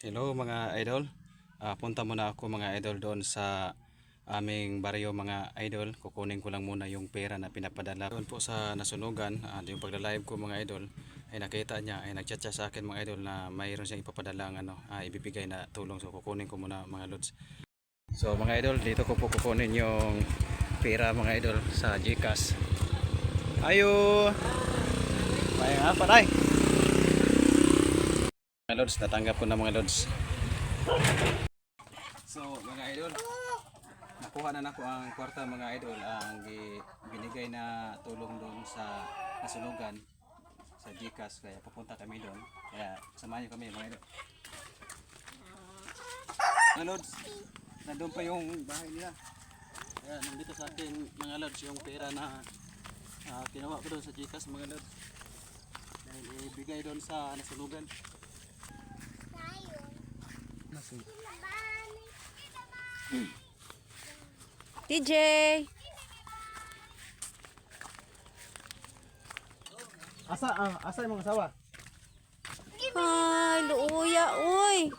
Hello mga idol. Punta muna ako mga idol doon sa aming baryo mga idol. Kukunin ko lang muna yung pera na pinapadala. Doon po sa nasunugan, yung pagla-live ko mga idol, ay nakita niya, ay nagchat siya sa akin mga idol na mayroon siyang ipapadalang ibibigay na tulong. So kukunin ko muna mga lods. So mga idol, dito ko po kukunin yung pera mga idol sa GCash. Ayo! May nga palay! Mga lods, natanggap ko na mga lods. So mga idol, nakuha na nako ang kwarta mga idol, ang binigay na tulong doon sa nasunugan sa GCash, kaya pupunta kami doon. Kaya samahan niyo kami mga idol. Mga lods, nandun pa yung bahay nila. Kaya nandito sa akin mga lods yung pera na kinuha ko doon sa GCash mga lods. Dahil ibigay doon sa nasunugan. TJ! Asa yung mga asawa? Ay, luuya, uy!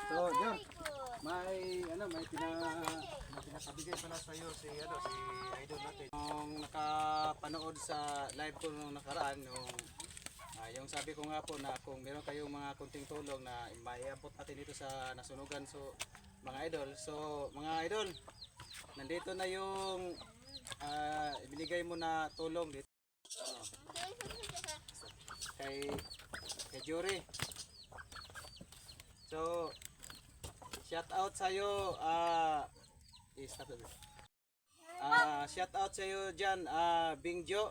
So, John, may pinakabigay pala sa iyo si idol natin. Nung nakapanood sa live ko nung nakaraan, yung sabi ko nga po na kung meron kayong mga kunting tulong na maiabot natin dito sa nasunugan, so mga idol, nandito na yung ibinigay mo na tulong dito. Kay Jory. So, shout out sa iyo, shout out sa iyo diyan, Bingjo,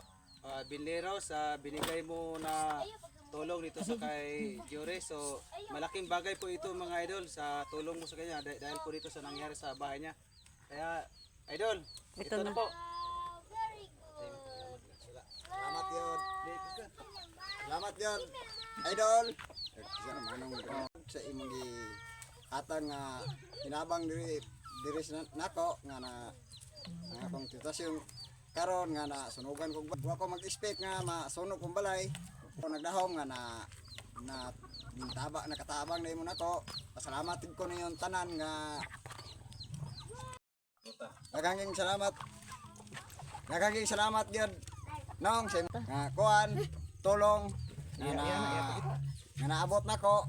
Binlero, sa binigay mo na tulong dito sa kay Jory. So, malaking bagay po ito mga idol sa tulong mo sa kanya dahil po dito sa nangyari sa bahay niya. Kaya, idol, ito na po. Salamat yun. Salamat yun. Idol. Sa imong atang hinabang diri nako nga na akong titasyon karon nga na sunugan kog wa ko mag-expect nga masunog kong balay. Ako nagdahom nga na nakatabang na imo nako. Pasalamat ko niyon tanan nga Nagaging salamat gyud nong nga kuan tulong nga naabot nako.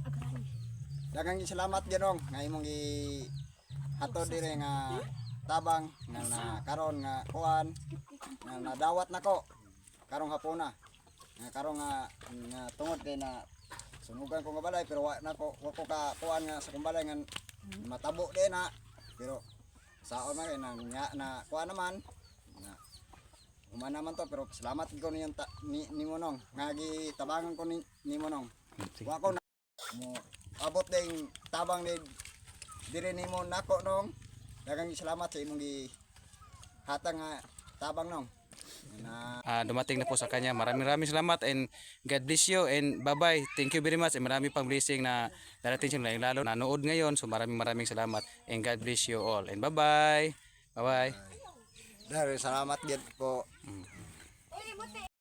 Daghang salamat gyud nong nga imong hatod dire nga tabang nga karon nga kuan nga nadawat nako karong hapon na. Nga karon nga tungod kay na sunugan ko nga balay pero wa ko ka kuan nga sa kumbalay nga matabo din na pero saon man na kuha naman na umana naman to pero salamat ko niyon ni Monong nga gitabangan ko ni Monong wa ko na mo abot ding tabang ni dire nimo nako nong daghang salamat sa imong hatang nga tabang nong dumating na po sa kanya. Maraming salamat and God bless you and bye-bye. Thank you very much. And marami pang blessing na darating siya lalo nanood ngayon. So maraming salamat and God bless you all. And bye-bye. Bye-bye. Salamat gid po.